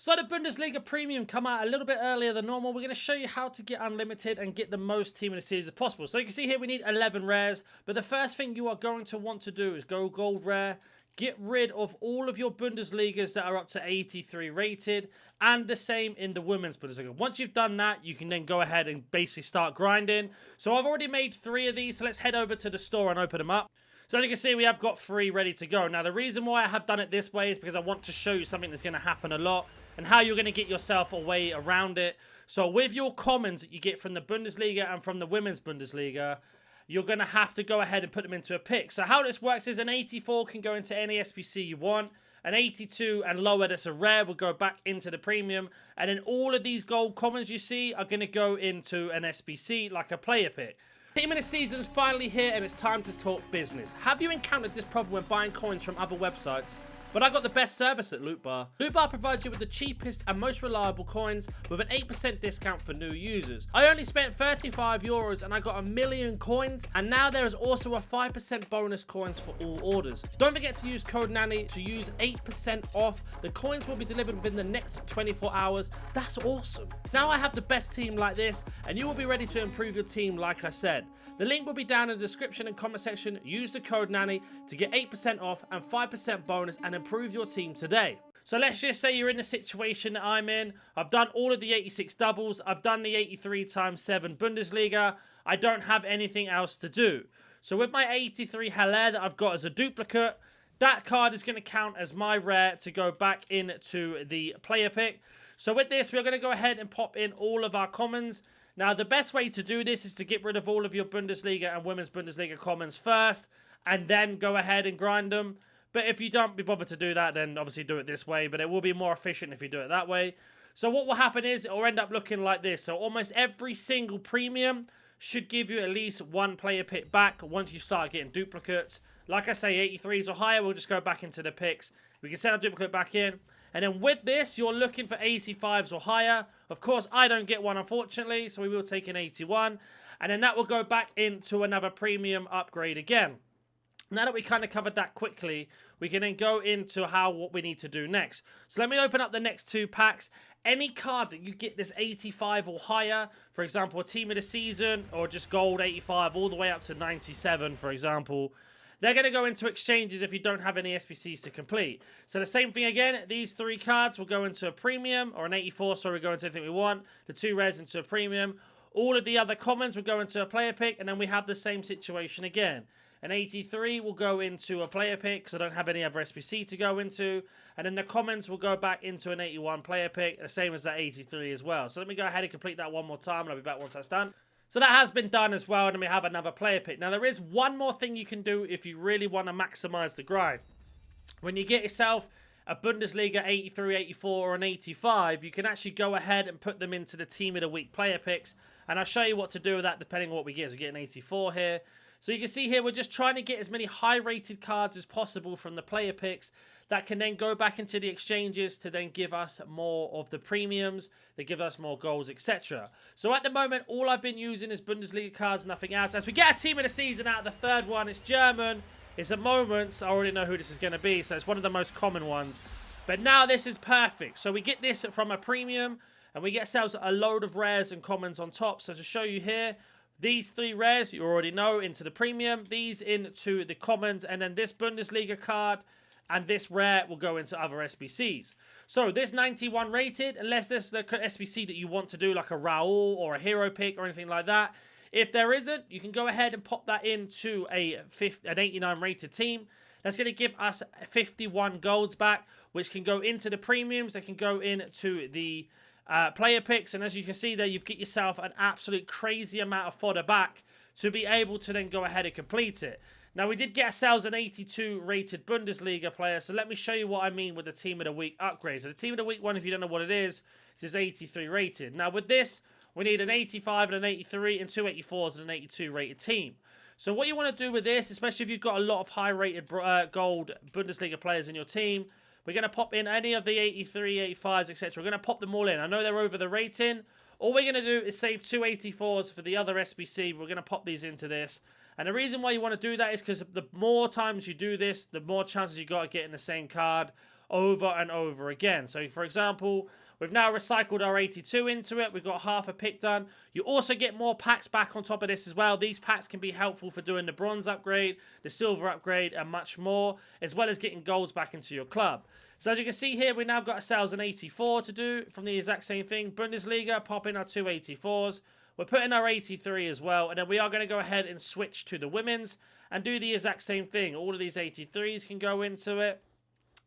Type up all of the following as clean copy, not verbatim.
So the Bundesliga Premium come out a little bit earlier than normal. We're going to show you how to get unlimited and get the most team of the series as possible. So you can see here we need 11 rares. But the first thing you are going to want to do is go gold rare. Get rid of all of your Bundesligas that are up to 83 rated. And the same in the Women's Bundesliga. Once you've done that, you can then go ahead and basically start grinding. So I've already made 3 of these. So let's head over to the store and open them up. So as you can see, we have got 3 ready to go. Now the reason why I have done it this way is because I want to show you something that's going to happen a lot. And how you're going to get yourself a way around it. So with your commons that you get from the Bundesliga and from the Women's Bundesliga, you're going to have to go ahead and put them into a pick. So how this works is an 84 can go into any SBC you want. An 82 and lower that's a rare will go back into the premium. And then all of these gold commons you see are going to go into an SBC like a player pick. Team of the season is finally here and it's time to talk business. Have you encountered this problem when buying coins from other websites? But I got the best service at Loot Bar. Loot Bar provides you with the cheapest and most reliable coins with an 8% discount for new users. I only spent 35 euros and I got 1 million coins, and now there is also a 5% bonus coins for all orders. Don't forget to use code NANNY to use 8% off. The coins will be delivered within the next 24 hours. That's awesome. Now I have the best team like this, and you will be ready to improve your team like I said. The link will be down in the description and comment section. Use the code NANNY to get 8% off and 5% bonus and improve your team today. So let's just say you're in the situation that I'm in. I've done all of the 86 doubles. I've done the 83 times 7 Bundesliga. I don't have anything else to do. So with my 83 Haller that I've got as a duplicate, that card is going to count as my rare to go back into the player pick. So with this, we're going to go ahead and pop in all of our commons. Now, the best way to do this is to get rid of all of your Bundesliga and Women's Bundesliga commons first, and then go ahead and grind them. But if you don't be bothered to do that, then obviously do it this way, but it will be more efficient if you do it that way. So what will happen is, it will end up looking like this. So almost every single premium should give you at least 1 player pick back once you start getting duplicates. Like I say, 83s or higher, we'll just go back into the picks. We can send a duplicate back in. And then with this, you're looking for 85s or higher. Of course, I don't get one, unfortunately, so we will take an 81. And then that will go back into another premium upgrade again. Now that we kind of covered that quickly, we can then go into what we need to do next. So let me open up the next 2 packs. Any card that you get this 85 or higher, for example, a team of the season, or just gold 85 all the way up to 97, for example, they're going to go into exchanges if you don't have any SBCs to complete. So the same thing again, these 3 cards will go into a premium, or an 84, so we go into anything we want. The 2 rares into a premium. All of the other commons will go into a player pick, and then we have the same situation again. An 83 will go into a player pick, because I don't have any other SBC to go into. And then the commons will go back into an 81 player pick, the same as that 83 as well. So let me go ahead and complete that one more time, and I'll be back once that's done. So that has been done as well, and then we have another player pick. Now, there is one more thing you can do if you really want to maximize the grind. When you get yourself a Bundesliga 83, 84, or an 85, you can actually go ahead and put them into the Team of the Week player picks. And I'll show you what to do with that depending on what we get. So we get an 84 here. So you can see here, we're just trying to get as many high-rated cards as possible from the player picks that can then go back into the exchanges to then give us more of the premiums, that give us more goals, etc. So at the moment, all I've been using is Bundesliga cards, nothing else. As we get a team of the season out of the 3rd one, it's German. It's a Moments. I already know who this is going to be, so it's one of the most common ones. But now this is perfect. So we get this from a premium, and we get ourselves a load of rares and commons on top. So to show you here, these 3 rares, you already know, into the premium. These into the commons. And then this Bundesliga card and this rare will go into other SBCs. So this 91 rated, unless this is the SBC that you want to do, like a Raul or a hero pick or anything like that. If there isn't, you can go ahead and pop that into an 89 rated team. That's going to give us 51 golds back, which can go into the premiums. They can go into the player picks, and as you can see there, you've got yourself an absolute crazy amount of fodder back to be able to then go ahead and complete it. Now, we did get ourselves an 82 rated Bundesliga player, so let me show you what I mean with the Team of the Week upgrade. So the Team of the Week one, if you don't know what it is 83 rated. Now with this, we need an 85 and an 83 and 2 84s and an 82 rated team. So what you want to do with this, especially if you've got a lot of high rated gold Bundesliga players in your team, we're going to pop in any of the 83, 85s, etc. We're going to pop them all in. I know they're over the rating. All we're going to do is save 2 84s for the other SBC. We're going to pop these into this. And the reason why you want to do that is because the more times you do this, the more chances you got of getting the same card. over and over again. So, for example, we've now recycled our 82 into it. We've got half a pick done. You also get more packs back on top of this as well. These packs can be helpful for doing the bronze upgrade, the silver upgrade, and much more, as well as getting golds back into your club. So as you can see here, we now got ourselves an 84 to do from the exact same thing. Bundesliga, pop in our two 84s. We're putting our 83 as well, and then we are going to go ahead and switch to the women's and do the exact same thing. All of these 83s can go into it.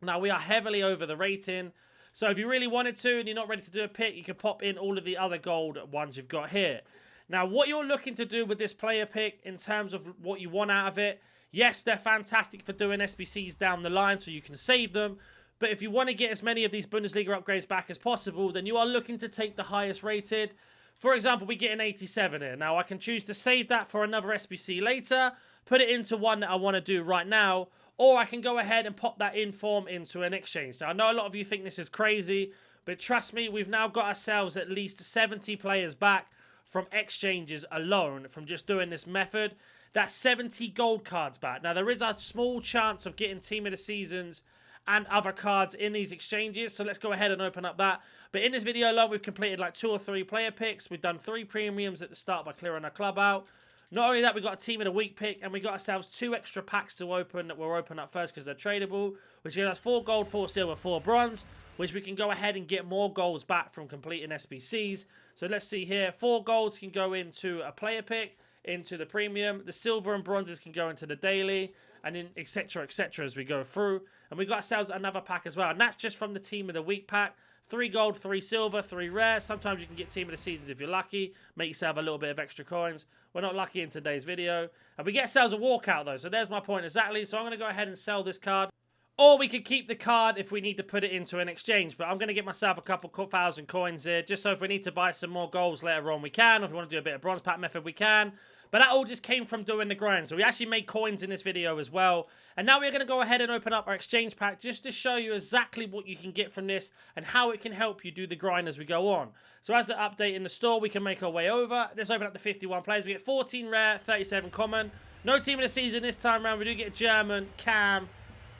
Now, we are heavily over the rating, so if you really wanted to and you're not ready to do a pick, you can pop in all of the other gold ones you've got here. Now, what you're looking to do with this player pick in terms of what you want out of it, yes, they're fantastic for doing SBCs down the line so you can save them, but if you want to get as many of these Bundesliga upgrades back as possible, then you are looking to take the highest rated. For example, we get an 87 here. Now, I can choose to save that for another SBC later, put it into one that I want to do right now, or I can go ahead and pop that in form into an exchange. Now, I know a lot of you think this is crazy, but trust me, we've now got ourselves at least 70 players back from exchanges alone from just doing this method. That's 70 gold cards back. Now, there is a small chance of getting Team of the Seasons and other cards in these exchanges, so let's go ahead and open up that. But in this video alone, we've completed like 2 or 3 player picks. We've done 3 premiums at the start by clearing our club out. Not only that, we got a Team of the Week pick, and we got ourselves 2 extra packs to open that we'll open up first because they're tradable, which gives us 4 gold, 4 silver, 4 bronze, which we can go ahead and get more golds back from completing SBCs. So let's see here. 4 golds can go into a player pick, into the premium. The silver and bronzes can go into the daily, and then etc. as we go through. And we got ourselves another pack as well, and that's just from the Team of the Week pack. 3 gold, 3 silver, 3 rare. Sometimes you can get Team of the Seasons if you're lucky. Make yourself a little bit of extra coins. We're not lucky in today's video. And we get ourselves a walkout though, so there's my point exactly. So I'm going to go ahead and sell this card. Or we could keep the card if we need to put it into an exchange. But I'm going to get myself a couple thousand coins here, just so if we need to buy some more golds later on, we can. Or if we want to do a bit of bronze pack method, we can. But that all just came from doing the grind. So we actually made coins in this video as well. And now we're going to go ahead and open up our exchange pack just to show you exactly what you can get from this and how it can help you do the grind as we go on. So as the update in the store, we can make our way over. Let's open up the 51 players. We get 14 rare, 37 common. No Team of the Season this time around. We do get German, Cam,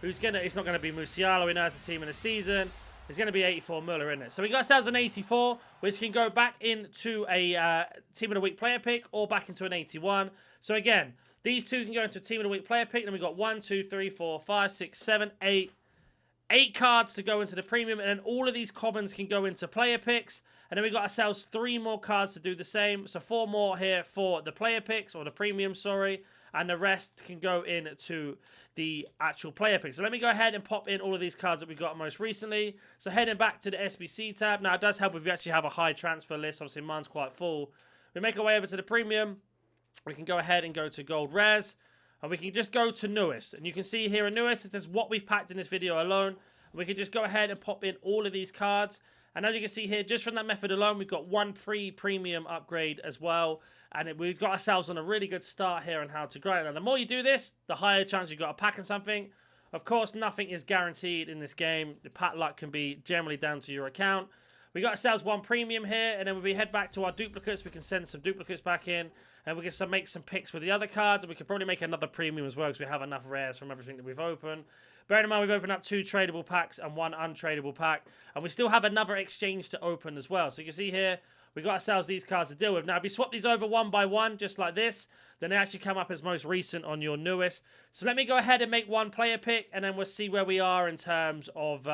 who's going to... It's not going to be Musiala. We know it's a Team of the Season. It's going to be 84 Muller, isn't it? So we got ourselves an 84, which can go back into a Team of the Week player pick or back into an 81. So again, these two can go into a Team of the Week player pick. Then we've got 1, 2, 3, 4, 5, 6, 7, 8. 8 cards to go into the premium. And then all of these commons can go into player picks. And then we've got ourselves 3 more cards to do the same. So 4 more here for the player picks, or the premium, sorry. And the rest can go into the actual player picks. So let me go ahead and pop in all of these cards that we got most recently. So heading back to the SBC tab. Now, it does help if you actually have a high transfer list. Obviously, mine's quite full. We make our way over to the premium. We can go ahead and go to gold rares. And we can just go to newest. And you can see here in newest, this is what we've packed in this video alone. And we can just go ahead and pop in all of these cards. And as you can see here, just from that method alone, we've got 1 premium upgrade as well. And we've got ourselves on a really good start here on how to grind. Now, the more you do this, the higher chance you've got of packing something. Of course, nothing is guaranteed in this game. The pack luck can be generally down to your account. We got ourselves 1 premium here. And then when we head back to our duplicates, we can send some duplicates back in. And we can make some picks with the other cards. And we can probably make another premium as well because we have enough rares from everything that we've opened. Bearing in mind, we've opened up 2 tradable packs and 1 untradeable pack. And we still have another exchange to open as well. So you can see here, we got ourselves these cards to deal with. Now, if you swap these over 1 by 1, just like this, then they actually come up as most recent on your newest. So let me go ahead and make 1 player pick, and then we'll see where we are in terms of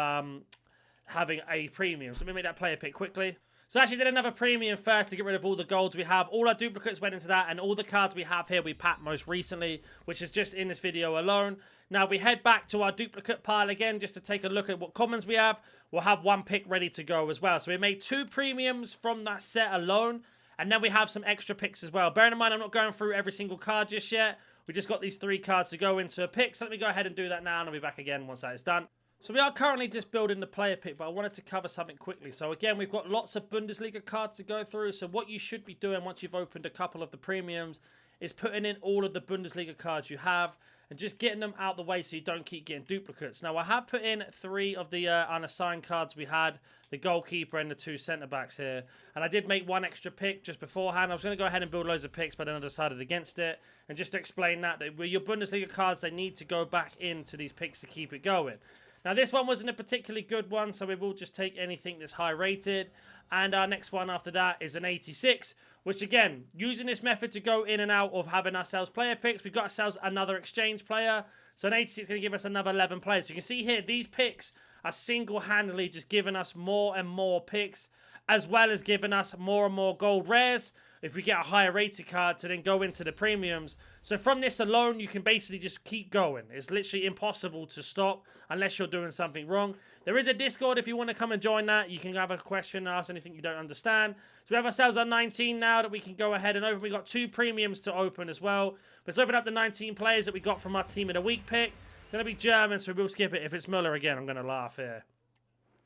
having a premium. So let me make that player pick quickly. So I actually did another premium first to get rid of all the golds we have. All our duplicates went into that, and all the cards we have here we packed most recently, which is just in this video alone. Now, if we head back to our duplicate pile again, just to take a look at what commons we have, we'll have 1 pick ready to go as well. So we made 2 premiums from that set alone, and then we have some extra picks as well. Bearing in mind, I'm not going through every single card just yet. We just got these 3 cards to go into a pick. So let me go ahead and do that now, and I'll be back again once that is done. So we are currently just building the player pick, but I wanted to cover something quickly. So again, we've got lots of Bundesliga cards to go through. So what you should be doing once you've opened a couple of the premiums is putting in all of the Bundesliga cards you have and just getting them out the way so you don't keep getting duplicates. Now, I have put in 3 of the unassigned cards we had, the goalkeeper and the 2 centre-backs here. And I did make 1 extra pick just beforehand. I was going to go ahead and build loads of picks, but then I decided against it. And just to explain that with your Bundesliga cards, they need to go back into these picks to keep it going. Now, this one wasn't a particularly good one, so we will just take anything that's high rated. And our next one after that is an 86, which again, using this method to go in and out of having ourselves player picks, we've got ourselves another exchange player. So an 86 is going to give us another 11 players. So you can see here, these picks are single-handedly just giving us more and more picks, as well as giving us more and more gold rares if we get a higher rated card to then go into the premiums. So from this alone, you can basically just keep going. It's literally impossible to stop unless you're doing something wrong. There is a Discord if you want to come and join that. You can have a question, ask anything you don't understand. So we have ourselves on 19 now that we can go ahead and open. We've got 2 premiums to open as well. Let's open up the 19 players that we got from our Team of the Week pick. It's going to be German, so we'll skip it. If it's Muller again, I'm going to laugh here.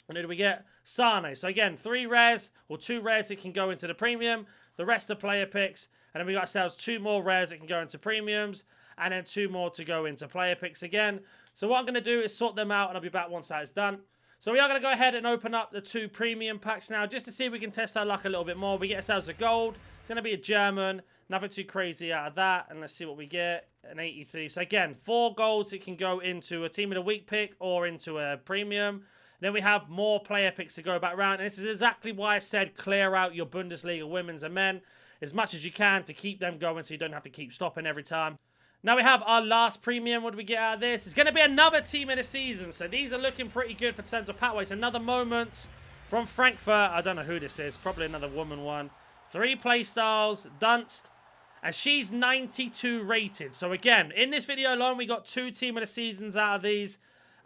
And who do we get? Sane. So again, 3 rares or 2 rares that can go into the premium. The rest are player picks. And then we got ourselves 2 more rares that can go into premiums. And then 2 more to go into player picks again. So what I'm going to do is sort them out, and I'll be back once that is done. So we are going to go ahead and open up the 2 premium packs now, just to see if we can test our luck a little bit more. We get ourselves a gold. It's going to be a German. Nothing too crazy out of that. And let's see what we get. An 83. So again, 4 golds that can go into a Team of the Week pick or into a premium. Then we have more player picks to go back around. And this is exactly why I said clear out your Bundesliga women's and men as much as you can to keep them going so you don't have to keep stopping every time. Now we have our last premium. What do we get out of this? It's going to be another team of the season. So these are looking pretty good for terms of pathways. Another Moments from Frankfurt. I don't know who this is. Probably another woman one. 3 play styles. Dunst. And she's 92 rated. So again, in this video alone, we got 2 team of the seasons out of these,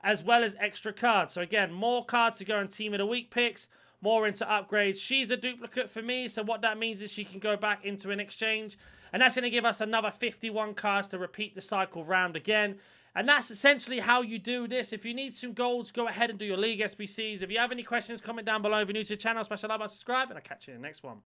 as well as extra cards. So again, more cards to go in Team of the Week picks, more into upgrades. She's a duplicate for me, so what that means is she can go back into an exchange, and that's going to give us another 51 cards to repeat the cycle round again. And that's essentially how you do this. If you need some golds, go ahead and do your League SBCs. If you have any questions, comment down below. If you're new to the channel, smash the like button, subscribe, and I'll catch you in the next one.